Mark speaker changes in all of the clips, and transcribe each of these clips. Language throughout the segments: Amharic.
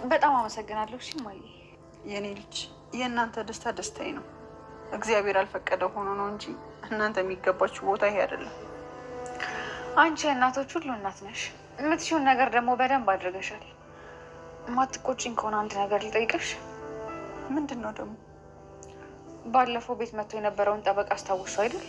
Speaker 1: በጣም አመሰግናለሁ። እሺ እማዬ።
Speaker 2: የኔ ልጅ የእናንተ ደስታ ደስታዬ ነው። እግዚአብሔር አልፈቀደው ሆኖ ነው እንጂ እናንተ የሚገባችሁ ቦታ ይሄ አይደለም።
Speaker 1: አንቺ የእናቶች ሁሉ እናት ነሽ። የምትሽውን ነገር ደግሞ በደንብ አድርገሻል። ማትቆጭኝ ከሆነ አንድ ነገር ልጠይቅሽ።
Speaker 2: ምንድን ነው ደግሞ?
Speaker 1: ባለፈው ቤት መጥቶ የነበረውን ጠበቃ አስታውሱ አይደል?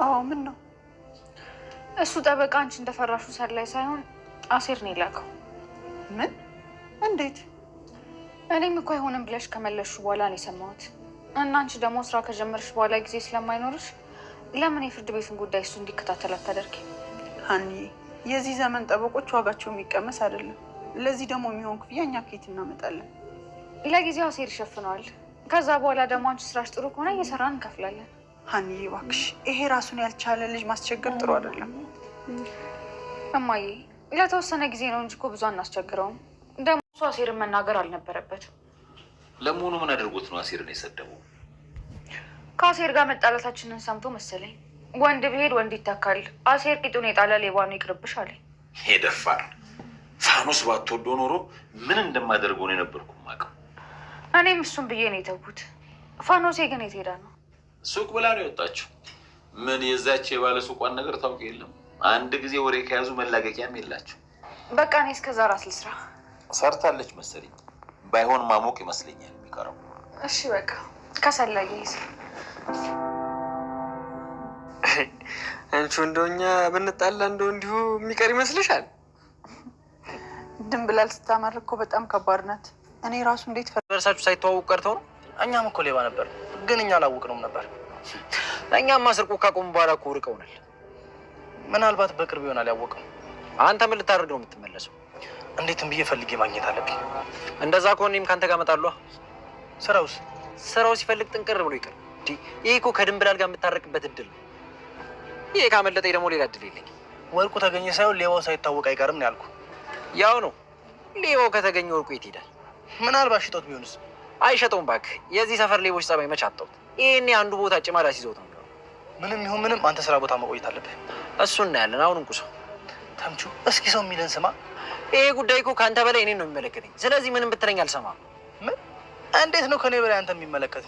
Speaker 2: አዎ። ምን ነው?
Speaker 1: እሱ ጠበቃ አንቺ እንደፈራሹ ሰላይ ሳይሆን አሴር ነው የላከው።
Speaker 2: ምን? እንዴት?
Speaker 1: እኔም እኮ አይሆንም ብለሽ ከመለስሹ በኋላ ነው የሰማሁት። እና አንቺ ደግሞ ስራ ከጀመርሽ በኋላ ጊዜ ስለማይኖርሽ ለምን የፍርድ ቤቱን ጉዳይ እሱ እንዲከታተል አታደርጊ?
Speaker 2: ሀኒዬ፣ የዚህ ዘመን ጠበቆች ዋጋቸው የሚቀመስ አይደለም። ለዚህ ደግሞ የሚሆን ክፍያ እኛ ከየት እናመጣለን?
Speaker 1: ለጊዜው አሴር ይሸፍነዋል። ከዛ በኋላ ደግሞ አንቺ ስራሽ ጥሩ ከሆነ እየሰራን እንከፍላለን።
Speaker 2: ሀኒዬ እባክሽ፣ ይሄ ራሱን ያልቻለ ልጅ ማስቸገር ጥሩ አይደለም።
Speaker 1: እማዬ፣ ለተወሰነ ጊዜ ነው እንጂ እኮ ብዙ አናስቸግረውም። ደግሞ እሱ አሴርን መናገር አልነበረበትም።
Speaker 3: ለመሆኑ ምን አድርጎት ነው አሴርን የሰደበው?
Speaker 1: ከአሴር ጋር መጣላታችንን ሰምቶ መሰለኝ። ወንድ ብሄድ ወንድ ይተካል፣ አሴር ቂጡን የጣለ ሌባ ነው ይቅርብሽ አለኝ።
Speaker 3: ሄደፋር ፋኖስ ባትወዶ ኖሮ ምን እንደማደርገው ነው የነበርኩ የማውቀው።
Speaker 1: እኔም እሱን ብዬ ነው የተውኩት። ፋኖሴ ግን የት ሄዳ ነው?
Speaker 3: ሱቅ ብላ ነው የወጣችው። ምን የዛች የባለ ሱቋን ነገር ታውቅ የለም። አንድ ጊዜ ወሬ ከያዙ መላቀቂያም የላቸው።
Speaker 1: በቃ እኔ እስከዛ ራስ ልስራ።
Speaker 3: ሰርታለች መሰለኝ። ባይሆን ማሞቅ ይመስለኛል የሚቀረው።
Speaker 1: እሺ በቃ ከሰላየ ይዝ
Speaker 4: አንቺ እንደኛ ብንጣላ እንደው እንዲሁ የሚቀር ይመስልሻል?
Speaker 2: ድንብላል ስታመር እኮ በጣም ከባድ ናት። እኔ ራሱ እንዴት
Speaker 5: ፈርሳችሁ ሳይተዋወቁ ቀርተው ነው? እኛም እኮ ሌባ ነበር፣ ግን እኛ አላወቅነውም ነበር።
Speaker 4: እኛማ ስርቆ ካቆሙ በኋላ እኮ ርቀውናል።
Speaker 5: ምናልባት በቅርብ ይሆናል ያወቀው።
Speaker 4: አንተ ምን ልታደርግ ነው የምትመለሰው?
Speaker 5: እንዴትም ብዬ ፈልጌ ማግኘት አለብኝ።
Speaker 4: እንደዛ ከሆነ እኔም ከአንተ ጋር እመጣለሁ።
Speaker 5: ስራውስ?
Speaker 4: ስራው ሲፈልግ ጥንቅር ብሎ ይቅር። ይህ እኮ ከድንብላል ጋር የምታረቅበት እድል ነው። ይሄ ካመለጠኝ ደግሞ ሌላ እድል የለኝም።
Speaker 5: ወርቁ ተገኘ ሳይሆን ሌባው ሳይታወቅ አይቀርም ነው ያልኩ።
Speaker 4: ያው ነው። ሌባው ከተገኘ ወርቁ የት ይሄዳል?
Speaker 5: ምናልባት ሽጦት ቢሆንስ?
Speaker 4: አይሸጠውም እባክህ። የዚህ ሰፈር ሌቦች ጸባይ መች አጣሁት። ይሄኔ አንዱ ቦታ ጭማዳ ሲይዘውት ነው።
Speaker 5: ምንም ይሁን ምንም አንተ ስራ ቦታ መቆየት አለብህ።
Speaker 4: እሱ እናያለን። አሁን እንቁ ሰው
Speaker 5: ተምቹ፣ እስኪ ሰው የሚልን ስማ።
Speaker 4: ይሄ ጉዳይ እኮ ከአንተ በላይ እኔን ነው የሚመለከተኝ። ስለዚህ ምንም ብትለኝ አልሰማም።
Speaker 5: ምን? እንዴት ነው ከኔ በላይ አንተ የሚመለከት?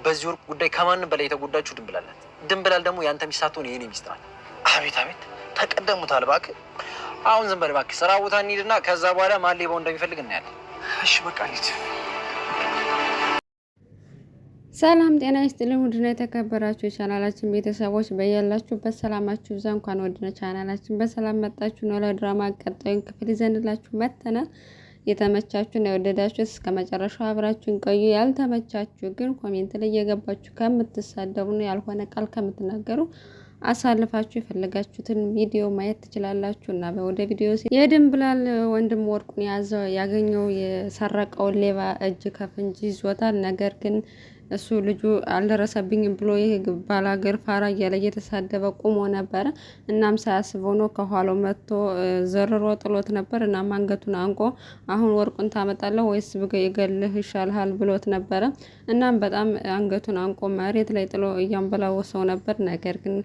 Speaker 4: በዚህ ወርቅ ጉዳይ ከማንም በላይ የተጎዳችሁ ድንብላል ናት። ድንብላል ደግሞ የአንተ ሚስት ሳትሆን የእኔ ሚስት ናት።
Speaker 5: አቤት አቤት፣ ተቀደሙታል። እባክህ
Speaker 4: አሁን ዝም በል እባክህ። ስራ ቦታ እንሂድና ከዛ በኋላ ማን ሌባው እንደሚፈልግ እናያለን።
Speaker 5: እሺ በቃ እንሂድ።
Speaker 6: ሰላም ጤና ይስጥልኝ። ውድና የተከበራችሁ የቻናላችን ቤተሰቦች በያላችሁበት ሰላማችሁ ይብዛ። እንኳን ወደ ቻናላችን በሰላም መጣችሁ። ኖላዊ ድራማ ቀጣዩን ክፍል ይዘንላችሁ መጥተናል። የተመቻችሁና የወደዳችሁት እስከ መጨረሻው አብራችሁን ቆዩ። ያልተመቻችሁ ግን ኮሜንት ላይ እየገባችሁ ከምትሳደቡና ያልሆነ ቃል ከምትናገሩ አሳልፋችሁ የፈለጋችሁትን ቪዲዮ ማየት ትችላላችሁ። እና ወደ ቪዲዮ የድንብላል ወንድም ወርቁን ያገኘው የሰረቀውን ሌባ እጅ ከፍንጅ ይዞታል። ነገር ግን እሱ ልጁ አልደረሰብኝም ብሎ ይህ ባላገር ፋራ እያለ እየተሳደበ ቁሞ ነበረ። እናም ሳያስበው ነው ከኋላው መጥቶ ዘርሮ ጥሎት ነበር። እናም አንገቱን አንቆ አሁን ወርቁን ታመጣለህ ወይስ ብገልህ ይሻልሃል ብሎት ነበረ። እናም በጣም አንገቱን አንቆ መሬት ላይ ጥሎ እያንበላወሰው ነበር። ነገር ግን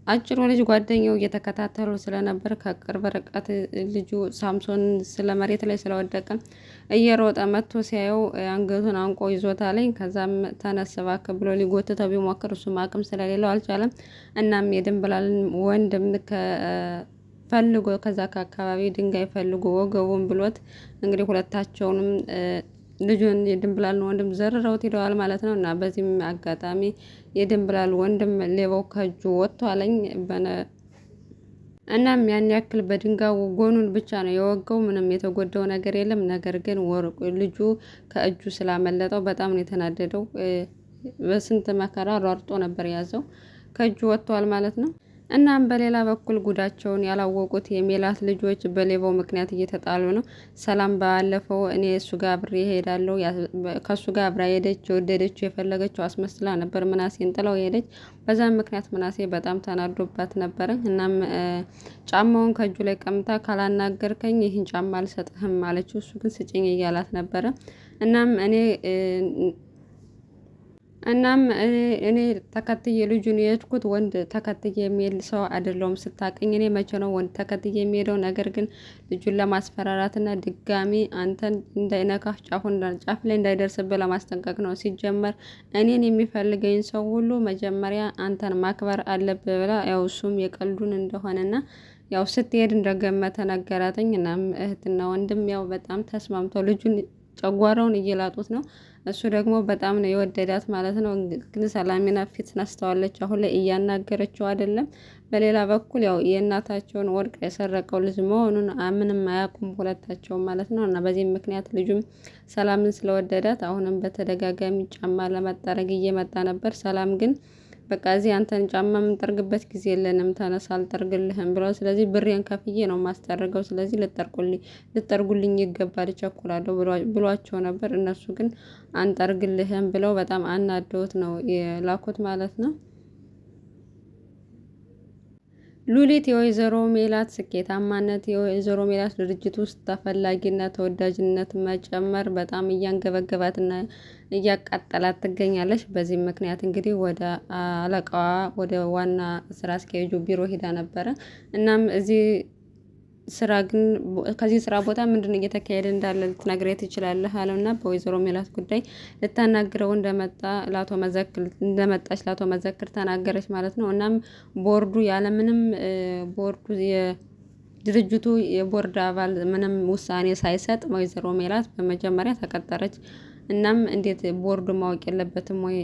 Speaker 6: አጭሩ ልጅ ጓደኛው እየተከታተሉ ስለነበር ከቅርብ ርቀት ልጁ ሳምሶን ስለ መሬት ላይ ስለወደቀ እየሮጠ መጥቶ ሲያየው አንገቱን አንቆ ይዞታለኝ። ከዛም ተነስ እባክህ ብሎ ሊጎትተው ቢሞክር እሱም አቅም ስለሌለው አልቻለም። እናም የድንብላልን ወንድም ፈልጎ ከዛ ከአካባቢ ድንጋይ ፈልጎ ወገቡን ብሎት እንግዲህ ሁለታቸውንም ልጁን የድንብላልን ወንድም ዘርረውት ሄደዋል ማለት ነው። እና በዚህም አጋጣሚ የድንብላል ወንድም ሌባው ከእጁ ወጥቷለኝ። እናም ያን ያክል በድንጋዩ ጎኑን ብቻ ነው የወጋው። ምንም የተጎዳው ነገር የለም። ነገር ግን ልጁ ከእጁ ስላመለጠው በጣም ነው የተናደደው። በስንት መከራ ሯርጦ ነበር ያዘው። ከእጁ ወጥቷል ማለት ነው። እናም በሌላ በኩል ጉዳቸውን ያላወቁት የሜላት ልጆች በሌባው ምክንያት እየተጣሉ ነው። ሰላም ባለፈው እኔ እሱ ጋር አብሬ እሄዳለሁ ከሱ ጋር አብራ ሄደች። የወደደችው የፈለገችው አስመስላ ነበር ምናሴን ጥለው ሄደች። በዛም ምክንያት ምናሴ በጣም ተናዶባት ነበረ። እናም ጫማውን ከእጁ ላይ ቀምታ ካላናገርከኝ ይህን ጫማ አልሰጥህም አለችው። እሱ ግን ስጭኝ እያላት ነበረ። እናም እናም እኔ ተከትዬ ልጁን የሄድኩት ወንድ ተከትዬ የሚሄድ ሰው አይደለሁም። ስታቀኝ እኔ መቼ ነው ወንድ ተከትዬ የሚሄደው? ነገር ግን ልጁን ለማስፈራራትና ድጋሚ አንተን እንዳይነካህ ጫፍ ላይ እንዳይደርስብህ ለማስጠንቀቅ ነው። ሲጀመር እኔን የሚፈልገኝ ሰው ሁሉ መጀመሪያ አንተን ማክበር አለብህ ብላ ያው እሱም የቀልዱን እንደሆነና ያው ስትሄድ እንደገመተ ነገራተኝ። እናም እህትና ወንድም ያው በጣም ተስማምተው ልጁን ጨጓራውን እየላጡት ነው። እሱ ደግሞ በጣም ነው የወደዳት ማለት ነው። ግን ሰላሚና ፊት ነስተዋለች። አሁን ላይ እያናገረችው አይደለም። በሌላ በኩል ያው የእናታቸውን ወርቅ የሰረቀው ልጅ መሆኑን ምንም አያውቁም ሁለታቸውም ማለት ነው። እና በዚህም ምክንያት ልጁም ሰላምን ስለወደዳት አሁንም በተደጋጋሚ ጫማ ለመጠረግ እየመጣ ነበር። ሰላም ግን በቃ እዚህ አንተን ጫማ የምንጠርግበት ጊዜ የለንም፣ ተነሳ አልጠርግልህም ብለው፣ ስለዚህ ብሬን ከፍዬ ነው ማስጠርገው፣ ስለዚህ ልጠርጉልኝ ይገባል፣ እቸኩላለሁ ብሏቸው ነበር። እነሱ ግን አንጠርግልህም ብለው በጣም አናደውት ነው የላኩት ማለት ነው። ሉሊት የወይዘሮ ሜላት ስኬታማነት የወይዘሮ ሜላት ድርጅት ውስጥ ተፈላጊነት ተወዳጅነት መጨመር በጣም እያንገበገባትና እያቃጠላት ትገኛለች። በዚህም ምክንያት እንግዲህ ወደ አለቃዋ ወደ ዋና ስራ አስኪያጁ ቢሮ ሄዳ ነበረ። እናም እዚህ ስራ ግን ከዚህ ስራ ቦታ ምንድን እየተካሄደ እንዳለ ልትነግረኝ ትችላለህ አለውና በወይዘሮ ሜላት ጉዳይ ልታናግረው እንደመጣች ለአቶ መዘክር ተናገረች ማለት ነው። እናም ቦርዱ ያለምንም ቦርዱ የድርጅቱ የቦርድ አባል ምንም ውሳኔ ሳይሰጥ ወይዘሮ ሜላት በመጀመሪያ ተቀጠረች። እናም እንዴት ቦርዱ ማወቅ የለበትም ወይ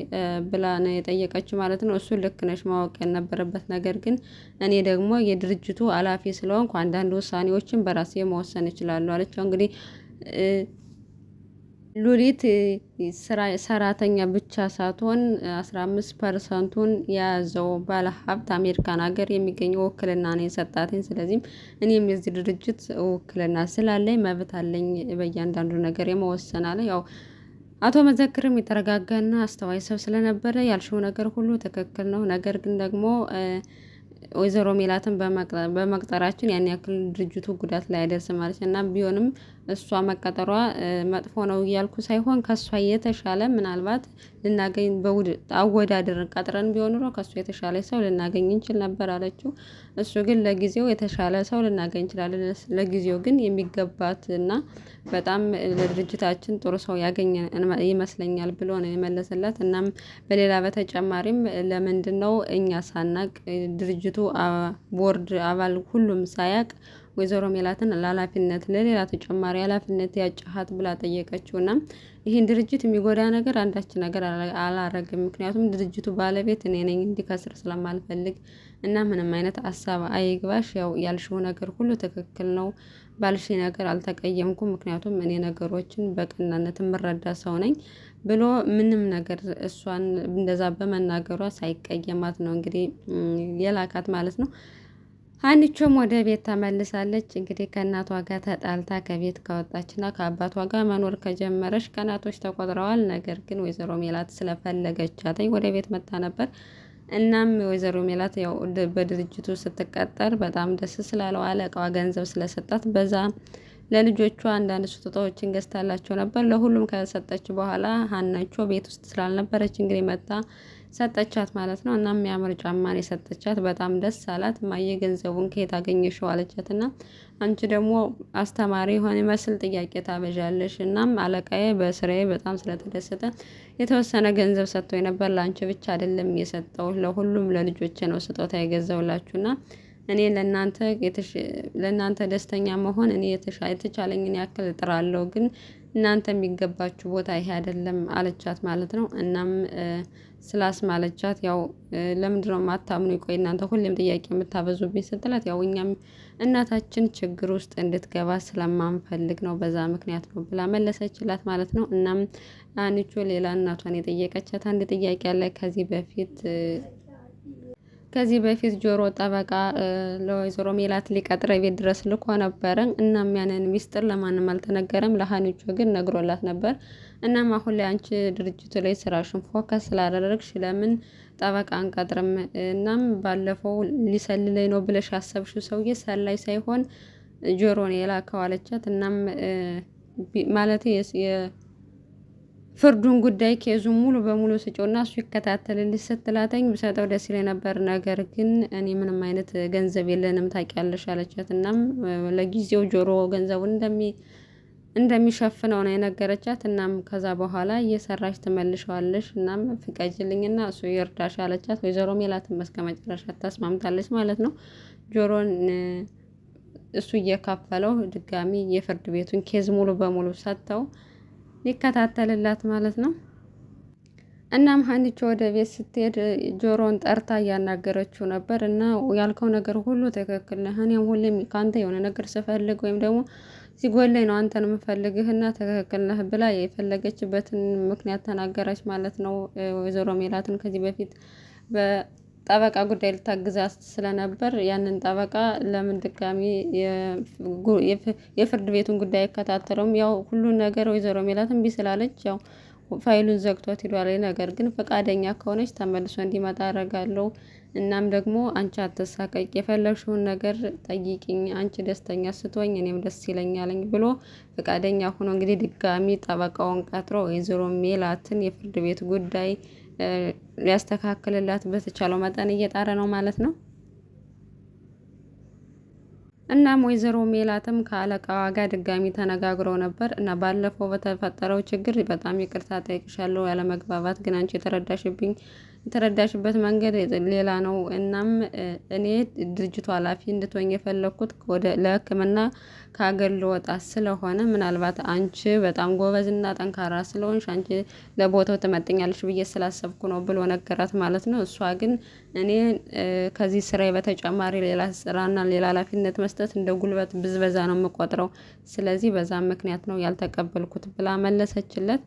Speaker 6: ብላ ነው የጠየቀችው ማለት ነው። እሱ ልክ ነሽ ማወቅ ያልነበረበት፣ ነገር ግን እኔ ደግሞ የድርጅቱ ኃላፊ ስለሆንኩ አንዳንድ ውሳኔዎችን በራሴ መወሰን እችላለሁ አለችው። እንግዲህ ሉሊት ሰራተኛ ብቻ ሳትሆን 15%ን የያዘው ባለሀብት አሜሪካን ሀገር የሚገኘው ውክልና ነው የሰጣትኝ። ስለዚህም እኔም የዚህ ድርጅት ውክልና ስላለኝ መብት አለኝ በእያንዳንዱ ነገር የመወሰን አለ። ያው አቶ መዘክርም የተረጋጋና አስተዋይ ሰው ስለነበረ ያልሽው ነገር ሁሉ ትክክል ነው፣ ነገር ግን ደግሞ ወይዘሮ ሜላትን በመቅጠራችን ያን ያክል ድርጅቱ ጉዳት ላይ አይደርስም ማለት እና ቢሆንም እሷ መቀጠሯ መጥፎ ነው እያልኩ ሳይሆን ከእሷ የተሻለ ምናልባት ልናገኝ አወዳደርን ቀጥረን ቢሆን ኖሮ ከእሱ የተሻለ ሰው ልናገኝ እንችል ነበር አለችው። እሱ ግን ለጊዜው የተሻለ ሰው ልናገኝ እንችላለን፣ ለጊዜው ግን የሚገባት እና በጣም ለድርጅታችን ጥሩ ሰው ያገኘ ይመስለኛል ብሎ ነው የመለሰላት። እናም በሌላ በተጨማሪም ለምንድን ነው እኛ ሳናቅ ድርጅቱ ቦርድ አባል ሁሉም ሳያቅ ወይዘሮ ሜላትን ለኃላፊነት ለሌላ ተጨማሪ ኃላፊነት ያጫሃት ብላ ጠየቀችው። እና ይህን ድርጅት የሚጎዳ ነገር አንዳች ነገር አላረግም፣ ምክንያቱም ድርጅቱ ባለቤት እኔ ነኝ፣ እንዲከስር ስለማልፈልግ እና ምንም አይነት ሀሳብ አይግባሽ፣ ያው ያልሽው ነገር ሁሉ ትክክል ነው፣ ባልሽ ነገር አልተቀየምኩም፣ ምክንያቱም እኔ ነገሮችን በቀናነት የምረዳ ሰው ነኝ ብሎ ምንም ነገር እሷን እንደዛ በመናገሯ ሳይቀየማት ነው እንግዲህ የላካት ማለት ነው። ሀኒቾም ወደ ቤት ተመልሳለች። እንግዲህ ከእናቷ ጋር ተጣልታ ከቤት ከወጣችና ከአባቷ ጋር መኖር ከጀመረች ቀናቶች ተቆጥረዋል። ነገር ግን ወይዘሮ ሜላት ስለፈለገቻትኝ ወደ ቤት መጣ ነበር። እናም ወይዘሮ ሜላት ያው በድርጅቱ ስትቀጠር በጣም ደስ ስላለው አለቃዋ ገንዘብ ስለሰጣት በዛ ለልጆቿ አንዳንድ ስጦታዎችን ገዝታላቸው ነበር። ለሁሉም ከሰጠች በኋላ ሀናቾ ቤት ውስጥ ስላልነበረች እንግዲህ መጣ ሰጠቻት ማለት ነው። እና የሚያምር ጫማን የሰጠቻት በጣም ደስ አላት። ማየ ገንዘቡን ከየት አገኘሽው አለቻት። እና አንቺ ደግሞ አስተማሪ የሆነ መስል ጥያቄ ታበዣለሽ። እናም አለቃዬ በስራዬ በጣም ስለተደሰተ የተወሰነ ገንዘብ ሰጥቶ ነበር። ለአንቺ ብቻ አይደለም የሰጠው ለሁሉም ለልጆቼ ነው ስጦታ የገዛውላችሁና እኔ ለእናንተ ደስተኛ መሆን እኔ የተቻለኝን ያክል እጥራለሁ፣ ግን እናንተ የሚገባችሁ ቦታ ይሄ አይደለም አለቻት ማለት ነው። እናም ስላስማለቻት ያው ለምንድነው ማታምኑ? ቆይ እናንተ ሁሌም ጥያቄ የምታበዙብኝ ስትላት ያው እኛም እናታችን ችግር ውስጥ እንድትገባ ስለማንፈልግ ነው፣ በዛ ምክንያት ነው ብላ መለሰችላት ማለት ነው። እናም አንቺ ሌላ እናቷን የጠየቀቻት አንድ ጥያቄ አለ። ከዚህ በፊት ጆሮ ጠበቃ ለወይዘሮ ሜላት ሊቀጥር ቤት ድረስ ልኮ ነበረ። እናም ያንን ሚስጥር ለማንም አልተነገረም፣ ለሀኒቾ ግን ነግሮላት ነበር። እናም አሁን ላይ አንቺ ድርጅቱ ላይ ስራሽን ፎከስ ስላደረግሽ ለምን ጠበቃ አንቀጥርም? እናም ባለፈው ሊሰልለኝ ነው ብለሽ ያሰብሽው ሰውዬ ሰላይ ሳይሆን ጆሮን የላከው አለቻት። እናም ማለት ፍርዱን ጉዳይ ኬዙን ሙሉ በሙሉ ስጮና እሱ ይከታተልልሽ ስትላተኝ ብሰጠው ደስ ይለኝ ነበር። ነገር ግን እኔ ምንም አይነት ገንዘብ የለንም ታውቂያለሽ አለቻት። እናም ለጊዜው ጆሮ ገንዘቡን እንደሚሸፍነው ነው የነገረቻት። እናም ከዛ በኋላ እየሰራች ትመልሸዋለሽ፣ እናም ፍቀጅልኝና እሱ ይርዳሽ አለቻት። ወይዘሮ ሜላትን እስከ መጨረሻ ተስማምታለች ማለት ነው። ጆሮን እሱ እየካፈለው ድጋሚ የፍርድ ቤቱን ኬዝ ሙሉ በሙሉ ሰጥተው ሊከታተልላት ማለት ነው። እናም ሀኒቾ ወደ ቤት ስትሄድ ጆሮን ጠርታ እያናገረችው ነበር። እና ያልከው ነገር ሁሉ ትክክል ነህ፣ እኔም ሁሌም ከአንተ የሆነ ነገር ስፈልግ ወይም ደግሞ ሲጎለኝ ነው አንተን የምፈልግህና ትክክል ነህ ብላ የፈለገችበትን ምክንያት ተናገረች ማለት ነው። ወይዘሮ ሜላትን ከዚህ በፊት በጠበቃ ጉዳይ ልታግዛት ስለነበር ያንን ጠበቃ ለምን ድጋሚ የፍርድ ቤቱን ጉዳይ አይከታተለውም? ያው ሁሉን ነገር ወይዘሮ ሜላት እምቢ ስላለች ያው ፋይሉን ዘግቶት ሄዷል። ነገር ግን ፈቃደኛ ከሆነች ተመልሶ እንዲመጣ አደርጋለሁ። እናም ደግሞ አንቺ አትሳቀቂ፣ የፈለግሽውን ነገር ጠይቂኝ፣ አንቺ ደስተኛ ስትሆኝ እኔም ደስ ይለኛለኝ ብሎ ፈቃደኛ ሆኖ እንግዲህ ድጋሚ ጠበቃውን ቀጥሮ ወይዘሮ ሜላትን የፍርድ ቤት ጉዳይ ሊያስተካክልላት በተቻለው መጠን እየጣረ ነው ማለት ነው። እናም ወይዘሮ ሜላትም ከአለቃዋ ጋር ድጋሚ ተነጋግረው ነበር እና ባለፈው በተፈጠረው ችግር በጣም ይቅርታ ጠይቅሻለሁ፣ ያለመግባባት ግን አንቺ የተረዳሽበት መንገድ ሌላ ነው። እናም እኔ ድርጅቱ ኃላፊ እንድትሆኝ የፈለግኩት ለሕክምና ከሀገር ልወጣ ስለሆነ ምናልባት አንቺ በጣም ጎበዝና ጠንካራ ስለሆንሽ አንቺ ለቦታው ትመጥኛለሽ ብዬ ስላሰብኩ ነው ብሎ ነገራት ማለት ነው። እሷ ግን እኔ ከዚህ ስራዬ በተጨማሪ ሌላ ስራና ሌላ ኃላፊነት መስጠት እንደ ጉልበት ብዝበዛ ነው የምቆጥረው። ስለዚህ በዛ ምክንያት ነው ያልተቀበልኩት ብላ መለሰችለት።